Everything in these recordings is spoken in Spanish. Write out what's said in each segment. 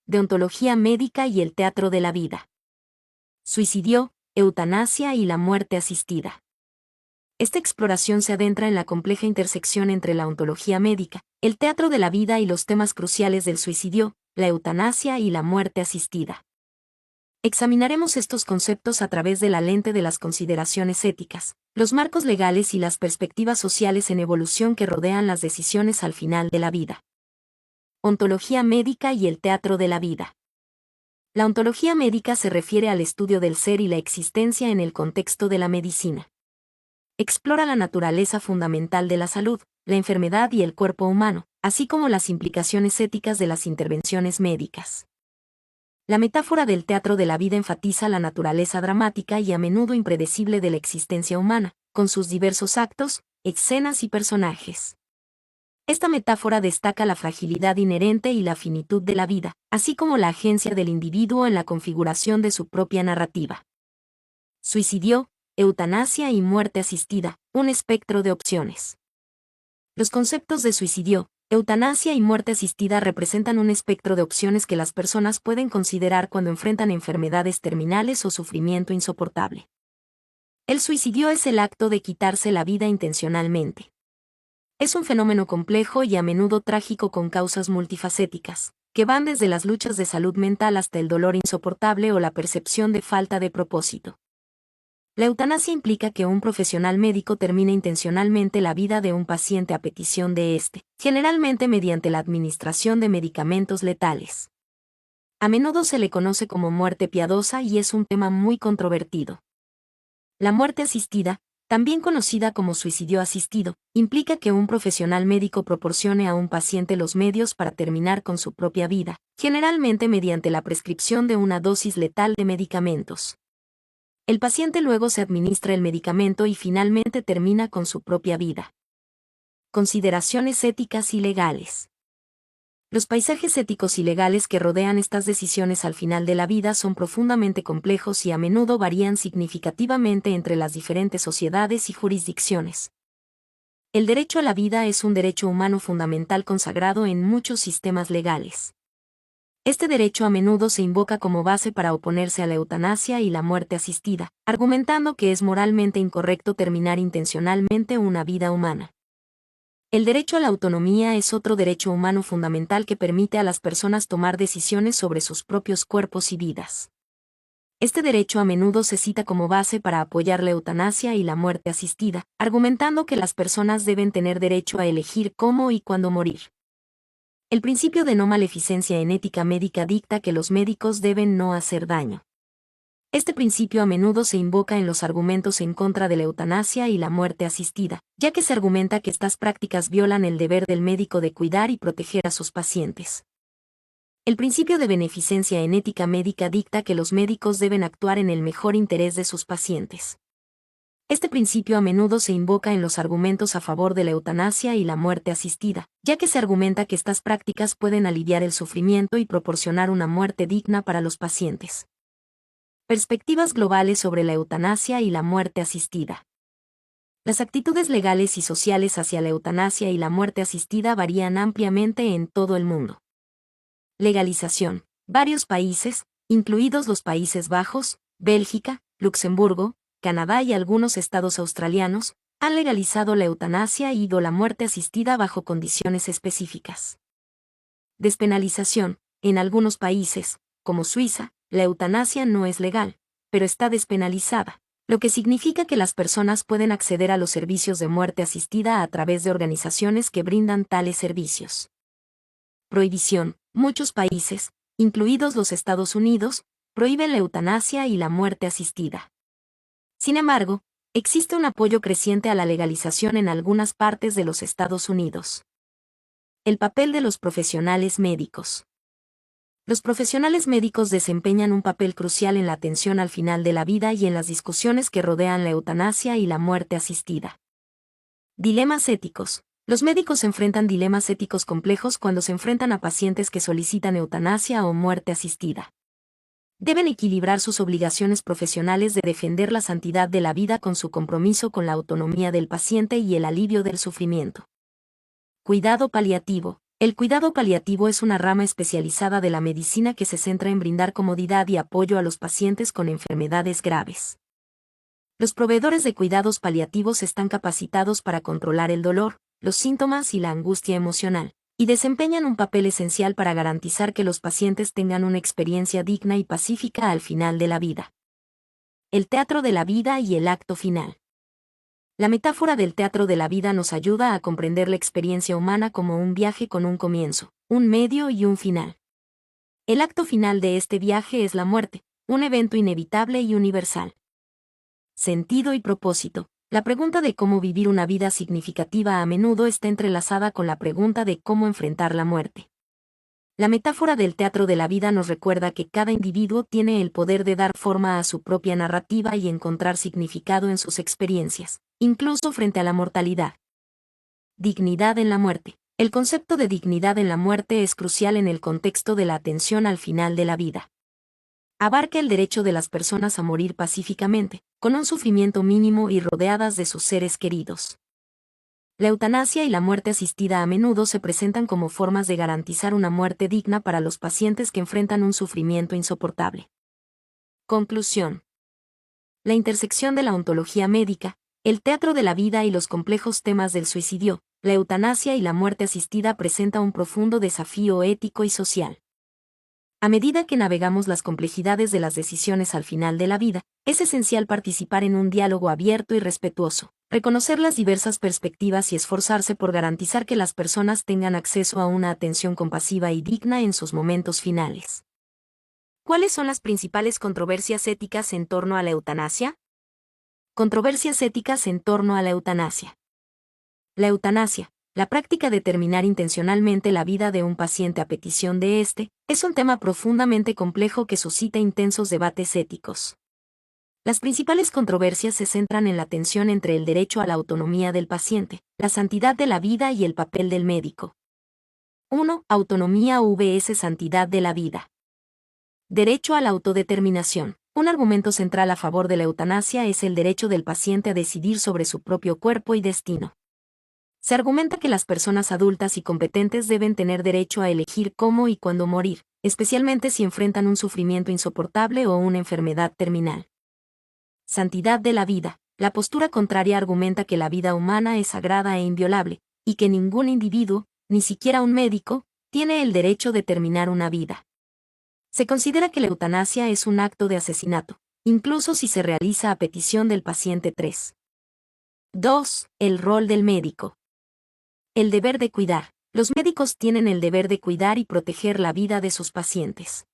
deontología médica y el teatro de la vida. Suicidio, eutanasia y la muerte asistida. Esta exploración se adentra en la compleja intersección entre la ontología médica, el teatro de la vida y los temas cruciales del suicidio, la eutanasia y la muerte asistida. Examinaremos estos conceptos a través de la lente de las consideraciones éticas, los marcos legales y las perspectivas sociales en evolución que rodean las decisiones al final de la vida. Ontología médica y el teatro de la vida. La ontología médica se refiere al estudio del ser y la existencia en el contexto de la medicina. Explora la naturaleza fundamental de la salud, la enfermedad y el cuerpo humano, así como las implicaciones éticas de las intervenciones médicas. La metáfora del teatro de la vida enfatiza la naturaleza dramática y a menudo impredecible de la existencia humana, con sus diversos actos, escenas y personajes. Esta metáfora destaca la fragilidad inherente y la finitud de la vida, así como la agencia del individuo en la configuración de su propia narrativa. Suicidio, eutanasia y muerte asistida, un espectro de opciones. Los conceptos de suicidio, eutanasia y muerte asistida representan un espectro de opciones que las personas pueden considerar cuando enfrentan enfermedades terminales o sufrimiento insoportable. El suicidio es el acto de quitarse la vida intencionalmente. Es un fenómeno complejo y a menudo trágico con causas multifacéticas, que van desde las luchas de salud mental hasta el dolor insoportable o la percepción de falta de propósito. La eutanasia implica que un profesional médico termine intencionalmente la vida de un paciente a petición de éste, generalmente mediante la administración de medicamentos letales. A menudo se le conoce como muerte piadosa y es un tema muy controvertido. La muerte asistida, también conocida como suicidio asistido, implica que un profesional médico proporcione a un paciente los medios para terminar con su propia vida, generalmente mediante la prescripción de una dosis letal de medicamentos. El paciente luego se administra el medicamento y finalmente termina con su propia vida. Consideraciones éticas y legales. Los paisajes éticos y legales que rodean estas decisiones al final de la vida son profundamente complejos y a menudo varían significativamente entre las diferentes sociedades y jurisdicciones. El derecho a la vida es un derecho humano fundamental consagrado en muchos sistemas legales. Este derecho a menudo se invoca como base para oponerse a la eutanasia y la muerte asistida, argumentando que es moralmente incorrecto terminar intencionalmente una vida humana. El derecho a la autonomía es otro derecho humano fundamental que permite a las personas tomar decisiones sobre sus propios cuerpos y vidas. Este derecho a menudo se cita como base para apoyar la eutanasia y la muerte asistida, argumentando que las personas deben tener derecho a elegir cómo y cuándo morir. El principio de no maleficencia en ética médica dicta que los médicos deben no hacer daño. Este principio a menudo se invoca en los argumentos en contra de la eutanasia y la muerte asistida, ya que se argumenta que estas prácticas violan el deber del médico de cuidar y proteger a sus pacientes. El principio de beneficencia en ética médica dicta que los médicos deben actuar en el mejor interés de sus pacientes. Este principio a menudo se invoca en los argumentos a favor de la eutanasia y la muerte asistida, ya que se argumenta que estas prácticas pueden aliviar el sufrimiento y proporcionar una muerte digna para los pacientes. Perspectivas globales sobre la eutanasia y la muerte asistida. Las actitudes legales y sociales hacia la eutanasia y la muerte asistida varían ampliamente en todo el mundo. Legalización. Varios países, incluidos los Países Bajos, Bélgica, Luxemburgo, Canadá y algunos estados australianos, han legalizado la eutanasia y la muerte asistida bajo condiciones específicas. Despenalización. En algunos países, como Suiza, la eutanasia no es legal, pero está despenalizada, lo que significa que las personas pueden acceder a los servicios de muerte asistida a través de organizaciones que brindan tales servicios. Prohibición. Muchos países, incluidos los Estados Unidos, prohíben la eutanasia y la muerte asistida. Sin embargo, existe un apoyo creciente a la legalización en algunas partes de los Estados Unidos. El papel de los profesionales médicos. Los profesionales médicos desempeñan un papel crucial en la atención al final de la vida y en las discusiones que rodean la eutanasia y la muerte asistida. Dilemas éticos. Los médicos enfrentan dilemas éticos complejos cuando se enfrentan a pacientes que solicitan eutanasia o muerte asistida. Deben equilibrar sus obligaciones profesionales de defender la santidad de la vida con su compromiso con la autonomía del paciente y el alivio del sufrimiento. Cuidado paliativo. El cuidado paliativo es una rama especializada de la medicina que se centra en brindar comodidad y apoyo a los pacientes con enfermedades graves. Los proveedores de cuidados paliativos están capacitados para controlar el dolor, los síntomas y la angustia emocional, y desempeñan un papel esencial para garantizar que los pacientes tengan una experiencia digna y pacífica al final de la vida. El teatro de la vida y el acto final. La metáfora del teatro de la vida nos ayuda a comprender la experiencia humana como un viaje con un comienzo, un medio y un final. El acto final de este viaje es la muerte, un evento inevitable y universal. Sentido y propósito. La pregunta de cómo vivir una vida significativa a menudo está entrelazada con la pregunta de cómo enfrentar la muerte. La metáfora del teatro de la vida nos recuerda que cada individuo tiene el poder de dar forma a su propia narrativa y encontrar significado en sus experiencias, incluso frente a la mortalidad. Dignidad en la muerte. El concepto de dignidad en la muerte es crucial en el contexto de la atención al final de la vida. Abarca el derecho de las personas a morir pacíficamente, con un sufrimiento mínimo y rodeadas de sus seres queridos. La eutanasia y la muerte asistida a menudo se presentan como formas de garantizar una muerte digna para los pacientes que enfrentan un sufrimiento insoportable. Conclusión. La intersección de la ontología médica, el teatro de la vida y los complejos temas del suicidio, la eutanasia y la muerte asistida presenta un profundo desafío ético y social. A medida que navegamos las complejidades de las decisiones al final de la vida, es esencial participar en un diálogo abierto y respetuoso, reconocer las diversas perspectivas y esforzarse por garantizar que las personas tengan acceso a una atención compasiva y digna en sus momentos finales. ¿Cuáles son las principales controversias éticas en torno a la eutanasia? Controversias éticas en torno a la eutanasia. La eutanasia, la práctica de terminar intencionalmente la vida de un paciente a petición de éste, es un tema profundamente complejo que suscita intensos debates éticos. Las principales controversias se centran en la tensión entre el derecho a la autonomía del paciente, la santidad de la vida y el papel del médico. 1. Autonomía vs. Santidad de la vida. Derecho a la autodeterminación. Un argumento central a favor de la eutanasia es el derecho del paciente a decidir sobre su propio cuerpo y destino. Se argumenta que las personas adultas y competentes deben tener derecho a elegir cómo y cuándo morir, especialmente si enfrentan un sufrimiento insoportable o una enfermedad terminal. Santidad de la vida. La postura contraria argumenta que la vida humana es sagrada e inviolable, y que ningún individuo, ni siquiera un médico, tiene el derecho de terminar una vida. Se considera que la eutanasia es un acto de asesinato, incluso si se realiza a petición del paciente 3. 2. El rol del médico. El deber de cuidar. Los médicos tienen el deber de cuidar y proteger la vida de sus pacientes.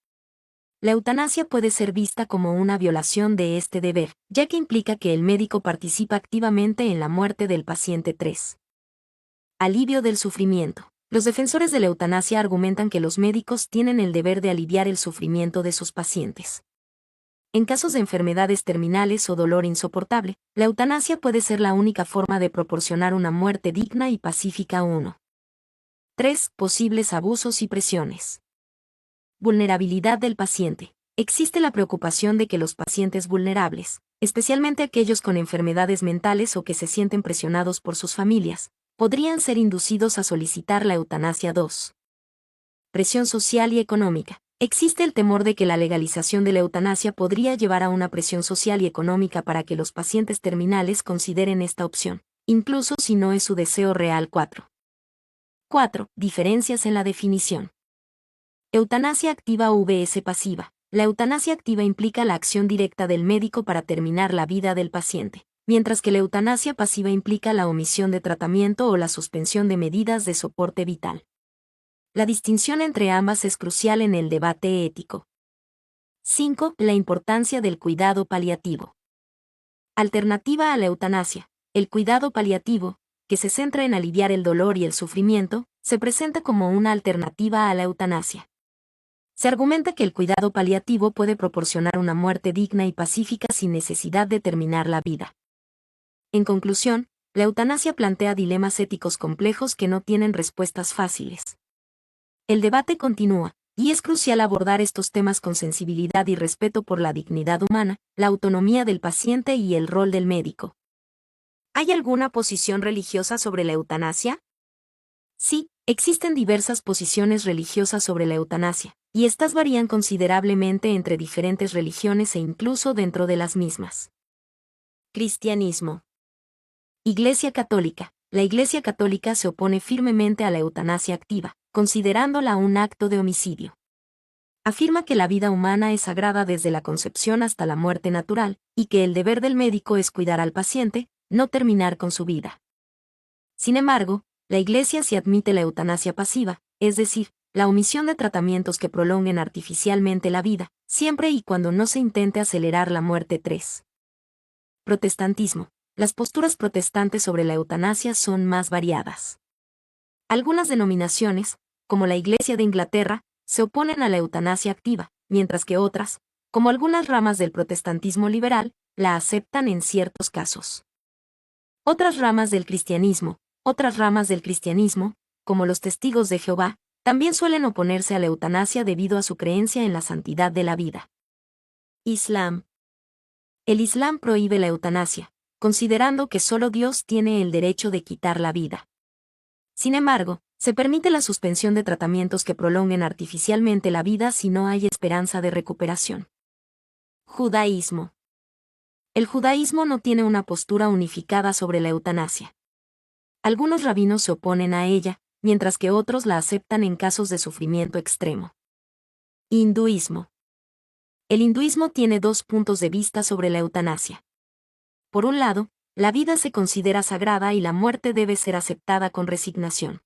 La eutanasia puede ser vista como una violación de este deber, ya que implica que el médico participa activamente en la muerte del paciente 3. Alivio del sufrimiento. Los defensores de la eutanasia argumentan que los médicos tienen el deber de aliviar el sufrimiento de sus pacientes. En casos de enfermedades terminales o dolor insoportable, la eutanasia puede ser la única forma de proporcionar una muerte digna y pacífica. 1. 3. Posibles abusos y presiones. Vulnerabilidad del paciente. Existe la preocupación de que los pacientes vulnerables, especialmente aquellos con enfermedades mentales o que se sienten presionados por sus familias, podrían ser inducidos a solicitar la eutanasia. 2. Presión social y económica. Existe el temor de que la legalización de la eutanasia podría llevar a una presión social y económica para que los pacientes terminales consideren esta opción, incluso si no es su deseo real. 4. Diferencias en la definición. Eutanasia activa vs. pasiva. La eutanasia activa implica la acción directa del médico para terminar la vida del paciente, mientras que la eutanasia pasiva implica la omisión de tratamiento o la suspensión de medidas de soporte vital. La distinción entre ambas es crucial en el debate ético. 5. La importancia del cuidado paliativo. Alternativa a la eutanasia. El cuidado paliativo, que se centra en aliviar el dolor y el sufrimiento, se presenta como una alternativa a la eutanasia. Se argumenta que el cuidado paliativo puede proporcionar una muerte digna y pacífica sin necesidad de terminar la vida. En conclusión, la eutanasia plantea dilemas éticos complejos que no tienen respuestas fáciles. El debate continúa, y es crucial abordar estos temas con sensibilidad y respeto por la dignidad humana, la autonomía del paciente y el rol del médico. ¿Hay alguna posición religiosa sobre la eutanasia? Sí, Existen diversas posiciones religiosas sobre la eutanasia, y estas varían considerablemente entre diferentes religiones e incluso dentro de las mismas. Cristianismo. Iglesia Católica. La Iglesia Católica se opone firmemente a la eutanasia activa, considerándola un acto de homicidio. Afirma que la vida humana es sagrada desde la concepción hasta la muerte natural, y que el deber del médico es cuidar al paciente, no terminar con su vida. Sin embargo, la Iglesia sí admite la eutanasia pasiva, es decir, la omisión de tratamientos que prolonguen artificialmente la vida, siempre y cuando no se intente acelerar la muerte. 3. Protestantismo. Las posturas protestantes sobre la eutanasia son más variadas. Algunas denominaciones, como la Iglesia de Inglaterra, se oponen a la eutanasia activa, mientras que otras, como algunas ramas del protestantismo liberal, la aceptan en ciertos casos. Otras ramas del cristianismo, como los testigos de Jehová, también suelen oponerse a la eutanasia debido a su creencia en la santidad de la vida. Islam. El Islam prohíbe la eutanasia, considerando que solo Dios tiene el derecho de quitar la vida. Sin embargo, se permite la suspensión de tratamientos que prolonguen artificialmente la vida si no hay esperanza de recuperación. Judaísmo. El judaísmo no tiene una postura unificada sobre la eutanasia. Algunos rabinos se oponen a ella, mientras que otros la aceptan en casos de sufrimiento extremo. Hinduismo. El hinduismo tiene dos puntos de vista sobre la eutanasia. Por un lado, la vida se considera sagrada y la muerte debe ser aceptada con resignación.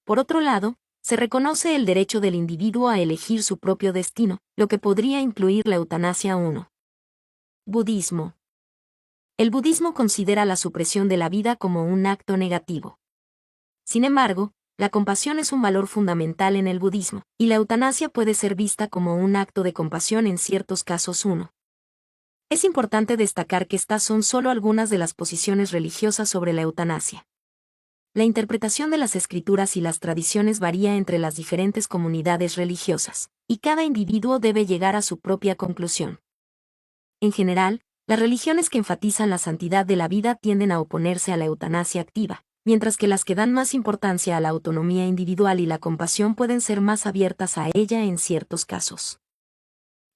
Por otro lado, se reconoce el derecho del individuo a elegir su propio destino, lo que podría incluir la eutanasia 1. Budismo. El budismo considera la supresión de la vida como un acto negativo. Sin embargo, la compasión es un valor fundamental en el budismo, y la eutanasia puede ser vista como un acto de compasión en ciertos casos. 1. Es importante destacar que estas son solo algunas de las posiciones religiosas sobre la eutanasia. La interpretación de las escrituras y las tradiciones varía entre las diferentes comunidades religiosas, y cada individuo debe llegar a su propia conclusión. En general, las religiones que enfatizan la santidad de la vida tienden a oponerse a la eutanasia activa, mientras que las que dan más importancia a la autonomía individual y la compasión pueden ser más abiertas a ella en ciertos casos.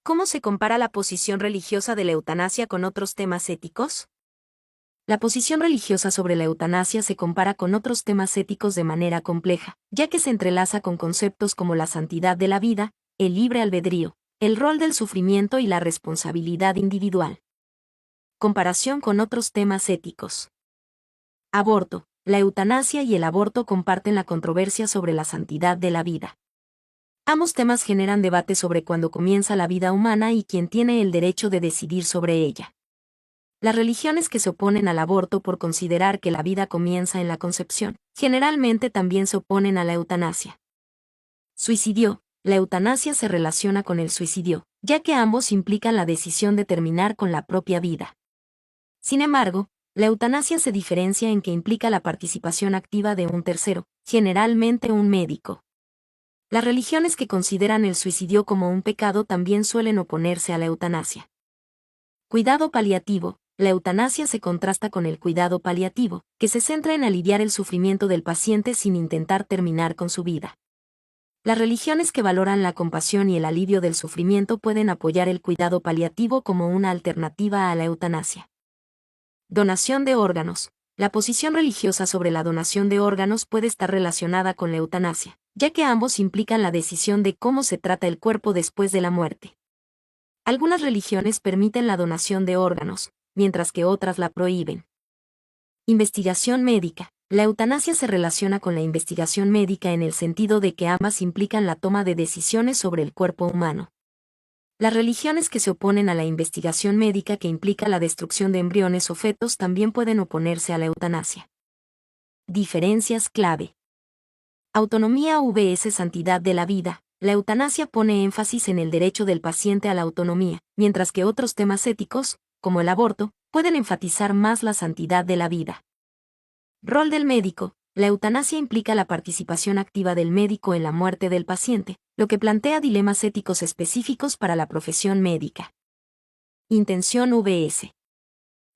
¿Cómo se compara la posición religiosa de la eutanasia con otros temas éticos? La posición religiosa sobre la eutanasia se compara con otros temas éticos de manera compleja, ya que se entrelaza con conceptos como la santidad de la vida, el libre albedrío, el rol del sufrimiento y la responsabilidad individual. Comparación con otros temas éticos. Aborto. La eutanasia y el aborto comparten la controversia sobre la santidad de la vida. Ambos temas generan debate sobre cuándo comienza la vida humana y quién tiene el derecho de decidir sobre ella. Las religiones que se oponen al aborto por considerar que la vida comienza en la concepción, generalmente también se oponen a la eutanasia. Suicidio. La eutanasia se relaciona con el suicidio, ya que ambos implican la decisión de terminar con la propia vida. Sin embargo, la eutanasia se diferencia en que implica la participación activa de un tercero, generalmente un médico. Las religiones que consideran el suicidio como un pecado también suelen oponerse a la eutanasia. Cuidado paliativo. La eutanasia se contrasta con el cuidado paliativo, que se centra en aliviar el sufrimiento del paciente sin intentar terminar con su vida. Las religiones que valoran la compasión y el alivio del sufrimiento pueden apoyar el cuidado paliativo como una alternativa a la eutanasia. Donación de órganos. La posición religiosa sobre la donación de órganos puede estar relacionada con la eutanasia, ya que ambos implican la decisión de cómo se trata el cuerpo después de la muerte. Algunas religiones permiten la donación de órganos, mientras que otras la prohíben. Investigación médica. La eutanasia se relaciona con la investigación médica en el sentido de que ambas implican la toma de decisiones sobre el cuerpo humano. Las religiones que se oponen a la investigación médica que implica la destrucción de embriones o fetos también pueden oponerse a la eutanasia. Diferencias clave. Autonomía vs santidad de la vida. La eutanasia pone énfasis en el derecho del paciente a la autonomía, mientras que otros temas éticos, como el aborto, pueden enfatizar más la santidad de la vida. Rol del médico. La eutanasia implica la participación activa del médico en la muerte del paciente, lo que plantea dilemas éticos específicos para la profesión médica. Intención vs.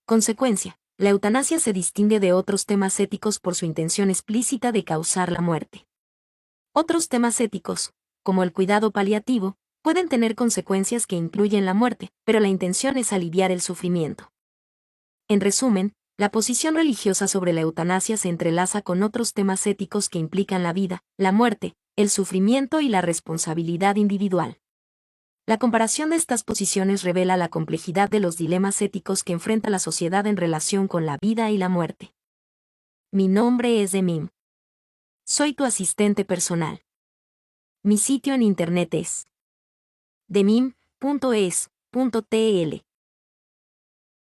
Consecuencia. La eutanasia se distingue de otros temas éticos por su intención explícita de causar la muerte. Otros temas éticos, como el cuidado paliativo, pueden tener consecuencias que incluyen la muerte, pero la intención es aliviar el sufrimiento. En resumen, la posición religiosa sobre la eutanasia se entrelaza con otros temas éticos que implican la vida, la muerte, el sufrimiento y la responsabilidad individual. La comparación de estas posiciones revela la complejidad de los dilemas éticos que enfrenta la sociedad en relación con la vida y la muerte. Mi nombre es Demim. Soy tu asistente personal. Mi sitio en internet es demim.es.tl.